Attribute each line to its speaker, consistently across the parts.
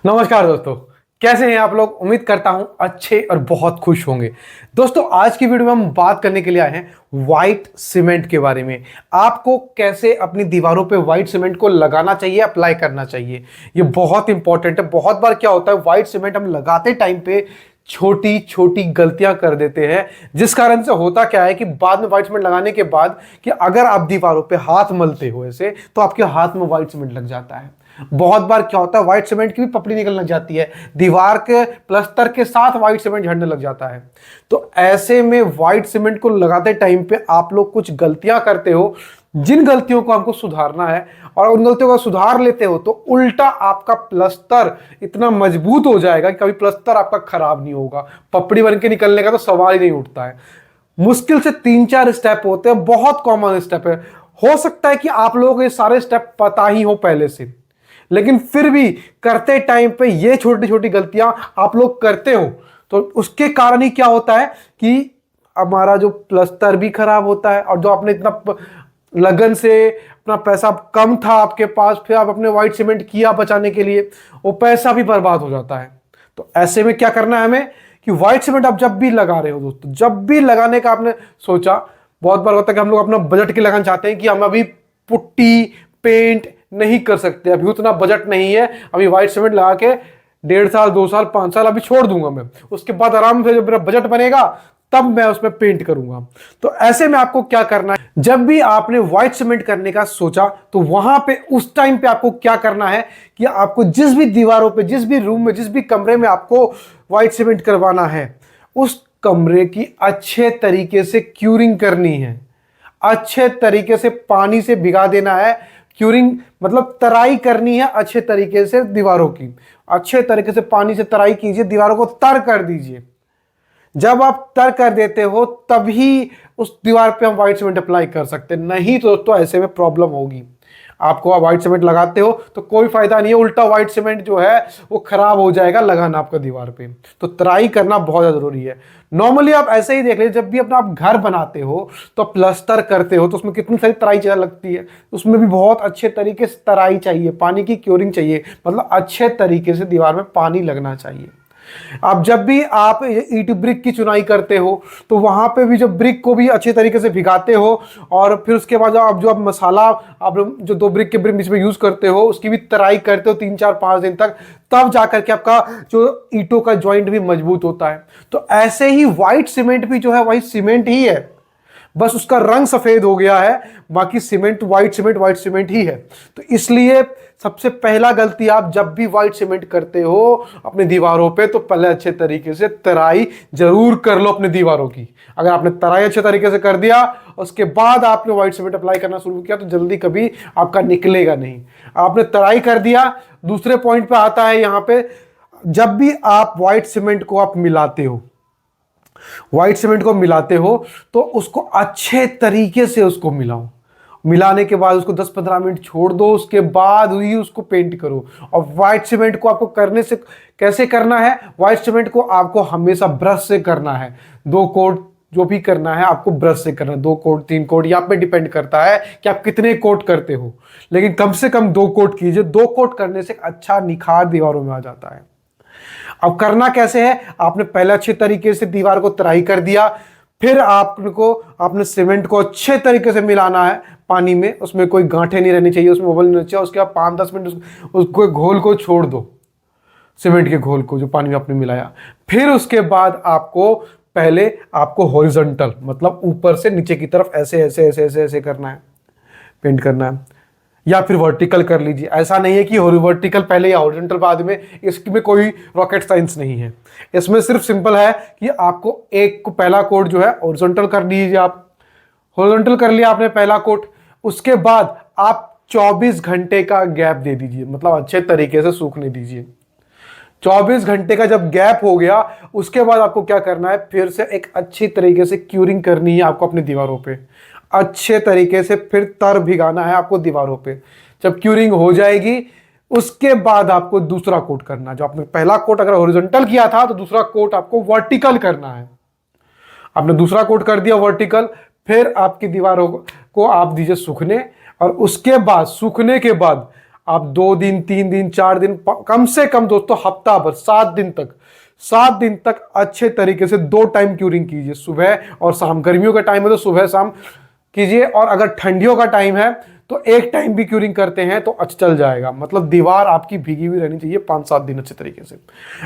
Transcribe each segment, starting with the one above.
Speaker 1: नमस्कार दोस्तों। कैसे हैं आप लोग? उम्मीद करता हूं अच्छे और बहुत खुश होंगे। दोस्तों, आज की वीडियो में हम बात करने के लिए आए हैं व्हाइट सीमेंट के बारे में। आपको कैसे अपनी दीवारों पे व्हाइट सीमेंट को लगाना चाहिए, अप्लाई करना चाहिए, ये बहुत इंपॉर्टेंट है। बहुत बार क्या होता है, व्हाइट सीमेंट हम लगाते टाइम पे छोटी छोटी गलतियां कर देते हैं, जिस कारण से होता क्या है कि बाद में व्हाइट सीमेंट लगाने के बाद कि अगर आप दीवारों पे हाथ मलते हो ऐसे, तो आपके हाथ में व्हाइट सीमेंट लग जाता है। बहुत बार क्या होता है, व्हाइट सीमेंट की भी पपड़ी निकलने लग जाती है, दीवार के प्लस्तर के साथ व्हाइट सीमेंट झड़ने लग जाता है। तो ऐसे में व्हाइट सीमेंट को लगाते टाइम पे आप लोग कुछ गलतियां करते हो, जिन गलतियों को हमको सुधारना है, और उन गलतियों को सुधार लेते हो तो उल्टा आपका प्लस्तर इतना मजबूत हो जाएगा कि कभी प्लस्तर आपका खराब नहीं होगा। पपड़ी बन के निकलने का तो सवाल ही नहीं उठता है। मुश्किल से 3-4 स्टेप होते हैं, बहुत कॉमन स्टेप है। हो सकता है कि आप लोगों को ये सारे स्टेप पता ही हो पहले से, लेकिन फिर भी करते टाइम पे ये छोटी छोटी गलतियां आप लोग करते हो, तो उसके कारण ही क्या होता है कि हमारा जो प्लस्तर भी खराब होता है, और जो आपने इतना लगन से अपना पैसा कम था आपके पास, फिर आप अपने व्हाइट सीमेंट किया बचाने के लिए, वो पैसा भी बर्बाद हो जाता है। तो ऐसे में क्या करना है हमें कि व्हाइट सीमेंट आप जब भी लगा रहे हो दोस्तों, जब भी लगाने का आपने सोचा, बहुत बार होता है कि हम लोग अपना बजट के लगाना चाहते हैं कि हम अभी पुट्टी पेंट नहीं कर सकते, अभी उतना बजट नहीं है, अभी व्हाइट सीमेंट लगा के 1.5 साल 2 साल 5 साल अभी छोड़ दूंगा मैं, उसके बाद आराम से जब मेरा बजट बनेगा तब मैं उसमें पेंट करूंगा। तो ऐसे में आपको क्या करना है, जब भी आपने व्हाइट सीमेंट करने का सोचा, तो वहां पे उस टाइम पे आपको क्या करना है कि आपको जिस भी दीवारों पे, जिस भी रूम में, जिस भी कमरे में आपको व्हाइट सीमेंट करवाना है, उस कमरे की अच्छे तरीके से क्यूरिंग करनी है। अच्छे तरीके से पानी से भिगा देना है। क्यूरिंग मतलब तराई करनी है अच्छे तरीके से दीवारों की। अच्छे तरीके से पानी से तराई कीजिए, दीवारों को तर कर दीजिए। जब आप तर कर देते हो तभी उस दीवार पे हम व्हाइट सीमेंट अप्लाई कर सकते हैं, नहीं तो दोस्तों ऐसे में प्रॉब्लम होगी। आपको आप व्हाइट सीमेंट लगाते हो तो कोई फायदा नहीं है, उल्टा व्हाइट सीमेंट जो है वो खराब हो जाएगा लगाना आपका दीवार पे। तो तराई करना बहुत ज्यादा जरूरी है। नॉर्मली आप ऐसे ही देख लीजिए, जब भी अपना आप घर बनाते हो तो प्लास्टर करते हो तो उसमें कितनी सारी तराई चाहिए लगती है, उसमें भी बहुत अच्छे तरीके से तराई चाहिए, पानी की क्योरिंग चाहिए, मतलब अच्छे तरीके से दीवार में पानी लगना चाहिए। अब जब भी आप ईंट ब्रिक की चुनाई करते हो तो वहां पे भी जब ब्रिक को भी अच्छे तरीके से भिगाते हो, और फिर उसके बाद जो आप मसाला आप जो 2 ब्रिक के बीच में यूज करते हो उसकी भी तराई करते हो 3-4-5 दिन तक, तब जाकर के आपका जो ईंटों का जॉइंट भी मजबूत होता है। तो ऐसे ही व्हाइट सीमेंट भी जो है वही सीमेंट ही है, बस उसका रंग सफेद हो गया है, बाकी सीमेंट व्हाइट सीमेंट ही है। तो इसलिए सबसे पहला गलती, आप जब भी व्हाइट सीमेंट करते हो अपनी दीवारों पे, तो पहले अच्छे तरीके से तराई जरूर कर लो अपनी दीवारों की। अगर आपने तराई अच्छे तरीके से कर दिया, उसके बाद आपने व्हाइट सीमेंट अप्लाई करना शुरू किया, तो जल्दी कभी आपका निकलेगा नहीं। आपने तराई कर दिया। दूसरे पॉइंट पे आता है यहां पे, जब भी आप व्हाइट सीमेंट को आप मिलाते हो, व्हाइट सीमेंट को मिलाते हो तो उसको अच्छे तरीके से उसको मिलाओ। मिलाने के बाद उसको 10-15 मिनट छोड़ दो, उसके बाद ही उसको पेंट करो। और व्हाइट सीमेंट को आपको करने से कैसे करना है, व्हाइट सीमेंट को आपको हमेशा ब्रश से करना है। 2 कोट जो भी करना है आपको ब्रश से करना है, 2 कोट 3 कोट, यहाँ पे डिपेंड करता है कि आप कितने कोट करते हो, लेकिन कम से कम 2 कोट कीजिए। 2 कोट करने से अच्छा निखार दीवारों में आ जाता है। अब करना कैसे है, आपने पहले अच्छे तरीके से दीवार को तराई कर दिया, फिर आपने सीमेंट को अच्छे तरीके से मिलाना है पानी में, उसमें कोई गांठें नहीं रहनी चाहिए, उसमें बबल नहीं रहना चाहिए। उसके बाद 5-10 मिनट उसको घोल को छोड़ दो, सीमेंट के घोल को जो पानी में आपने मिलाया। फिर उसके बाद पहले आपको हॉरिजॉन्टल मतलब ऊपर से नीचे की तरफ ऐसे ऐसे ऐसे ऐसे ऐसे करना है, पेंट करना है, या फिर वर्टिकल कर लीजिए। ऐसा नहीं है कि वर्टिकल पहले या हॉरिजॉन्टल बाद में, इसमें कोई रॉकेट साइंस नहीं है। इसमें सिर्फ सिंपल है कि आपको एक पहला कोट जो है हॉरिजॉन्टल कर लीजिए। आप हॉरिजॉन्टल कर लिया आपने पहला कोट, उसके बाद आप 24 घंटे का गैप दे दीजिए, मतलब अच्छे तरीके से सूखने दीजिए। 24 घंटे का जब गैप हो गया, उसके बाद आपको क्या करना है, फिर से एक अच्छी तरीके से क्यूरिंग करनी है आपको अपनी दीवारों पे। अच्छे तरीके से फिर तर भिगाना है आपको दीवारों पे। जब क्यूरिंग हो जाएगी, उसके बाद आपको दूसरा कोट करना। जो आपने पहला कोट अगर हॉरिजॉन्टल किया था, तो दूसरा कोट आपको वर्टिकल करना है। आपने दूसरा कोट कर दिया वर्टिकल, फिर आपकी दीवारों को आप दीजिए सूखने, और उसके बाद सूखने के बाद आप 2 दिन 3 दिन 4 दिन कम से कम दोस्तों हफ्ता भर 7 दिन तक अच्छे तरीके से 2 टाइम क्यूरिंग कीजिए, सुबह और शाम। गर्मियों का टाइम है तो सुबह शाम कीजिए, और अगर ठंडियों का टाइम है तो 1 टाइम भी क्यूरिंग करते हैं तो अच्छा चल जाएगा। मतलब दीवार आपकी भीगी हुई रहनी चाहिए 5-7 दिन अच्छे तरीके से।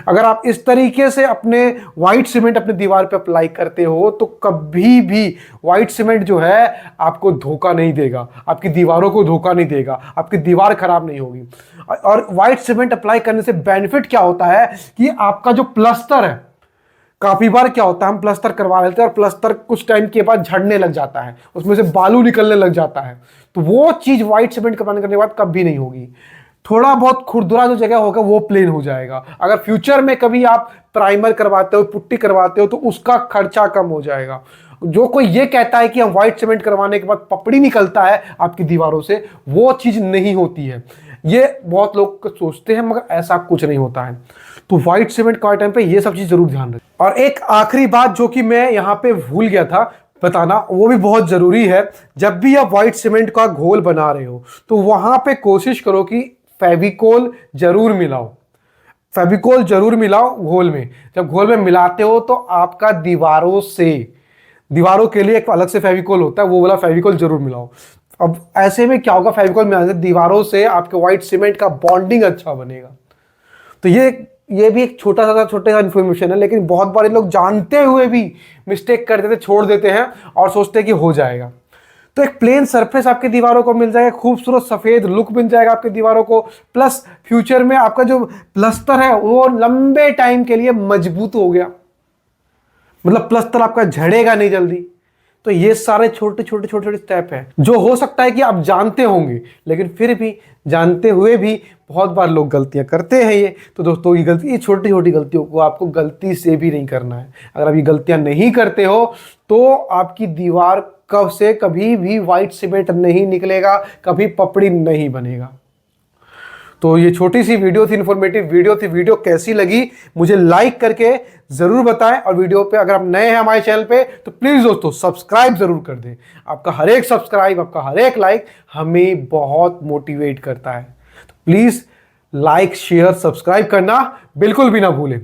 Speaker 1: अगर आप इस तरीके से अपने व्हाइट सीमेंट अपने दीवार पे अप्लाई करते हो तो कभी भी व्हाइट सीमेंट जो है आपको धोखा नहीं देगा, आपकी दीवारों को धोखा नहीं देगा, आपकी दीवार खराब नहीं होगी। और व्हाइट सीमेंट अप्लाई करने से बेनिफिट क्या होता है कि आपका जो प्लास्टर है, काफी बार क्या होता है हम प्लास्टर करवा लेते हैं और प्लास्टर कुछ टाइम के बाद झड़ने लग जाता है, उसमें से बालू निकलने लग जाता है, तो वो चीज व्हाइट सीमेंट करने के बाद कभी नहीं होगी। थोड़ा बहुत खुरदुरा जो जगह होगा वो प्लेन हो जाएगा। अगर फ्यूचर में कभी आप प्राइमर करवाते हो, पुट्टी करवाते हो, तो उसका खर्चा कम हो जाएगा। जो कोई ये कहता है कि हम व्हाइट सीमेंट करवाने के बाद पपड़ी निकलता है आपकी दीवारों से, वो चीज नहीं होती है। ये बहुत लोग सोचते हैं मगर ऐसा कुछ नहीं होता है। तो व्हाइट सीमेंट का टाइम पे ये सब चीज जरूर ध्यान रखें। और एक आखिरी बात जो कि मैं यहाँ पे भूल गया था बताना, वो भी बहुत जरूरी है। जब भी आप व्हाइट सीमेंट का घोल बना रहे हो तो वहां पे कोशिश करो कि फेविकोल जरूर मिलाओ, फेविकोल जरूर मिलाओ घोल में। जब घोल में मिलाते हो तो आपका दीवारों के लिए एक अलग से फेविकोल होता है, वो वाला फेविकोल जरूर मिलाओ। अब ऐसे में क्या होगा, फेविकोल मिलाने से दीवारों से आपके व्हाइट सीमेंट का बॉन्डिंग अच्छा बनेगा। तो ये भी एक छोटा सा इन्फॉर्मेशन है, लेकिन बहुत बार लोग जानते हुए भी मिस्टेक कर देते, छोड़ देते हैं और सोचते हैं कि हो जाएगा। तो एक प्लेन सरफेस आपकी दीवारों को मिल जाएगा, खूबसूरत सफेद लुक मिल जाएगा आपकी दीवारों को, प्लस फ्यूचर में आपका जो प्लास्टर है वो लंबे टाइम के लिए मजबूत हो गया, मतलब प्लास्टर आपका झड़ेगा नहीं जल्दी। तो ये सारे छोटे छोटे स्टेप हैं जो हो सकता है कि आप जानते होंगे, लेकिन फिर भी जानते हुए भी बहुत बार लोग गलतियां करते हैं। ये तो दोस्तों ये छोटी छोटी गलतियों को आपको गलती से भी नहीं करना है। अगर आप ये गलतियां नहीं करते हो तो आपकी दीवार कब से कभी भी व्हाइट सीमेंट नहीं निकलेगा, कभी पपड़ी नहीं बनेगा। तो ये छोटी सी वीडियो थी, इन्फॉर्मेटिव वीडियो थी। वीडियो कैसी लगी मुझे लाइक करके जरूर बताएं, और वीडियो पे अगर आप नए हैं हमारे चैनल पे तो प्लीज दोस्तों सब्सक्राइब जरूर कर दें। आपका हर एक सब्सक्राइब, आपका हर एक लाइक हमें बहुत मोटिवेट करता है। तो प्लीज लाइक शेयर सब्सक्राइब करना बिल्कुल भी ना भूलें।